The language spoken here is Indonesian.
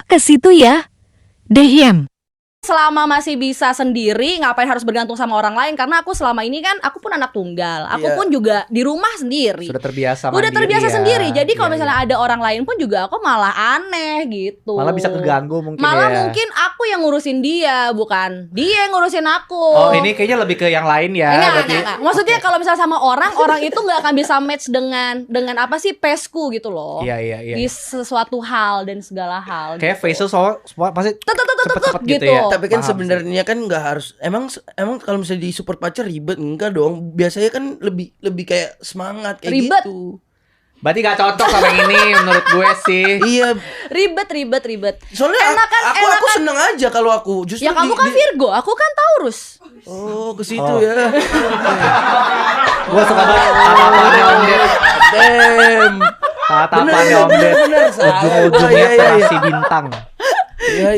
ke situ ya. Dehyem. Selama masih bisa sendiri, ngapain harus bergantung sama orang lain? Karena aku selama ini kan, aku pun anak tunggal. Aku pun juga di rumah sendiri. Sudah terbiasa Udah mandiri terbiasa ya. sendiri. Jadi kalau Iya, misalnya iya. ada orang lain pun juga aku malah aneh gitu. Malah bisa keganggu mungkin Malah ya. mungkin aku yang ngurusin dia, bukan dia yang ngurusin aku. Oh, ini kayaknya lebih ke yang lain ya. Enggak. Maksudnya kalau misalnya sama orang itu nggak akan bisa match dengan apa sih pesku gitu loh. Iya. Di sesuatu hal dan segala hal. Kayak gitu. facial semua pasti cepet-cepet gitu gitu. ya. Tapi kan Paham sih. sebenarnya kan nggak harus emang kalau misalnya di support pacar ribet enggak dong. Biasanya kan lebih kayak semangat kayak Ribet. gitu. Berarti gak cocok sama yang ini menurut gue sih. Iya, Ribet. soalnya aku enakan. seneng aja kalau aku justru Ya kamu kan Virgo, aku kan Taurus. Oh, ke situ ya. Gue suka banget tatapannya Om Ded. Damn. Tatapannya Om Ded. Bener. Ujung-ujungnya Iya. terasi bintang. Iya.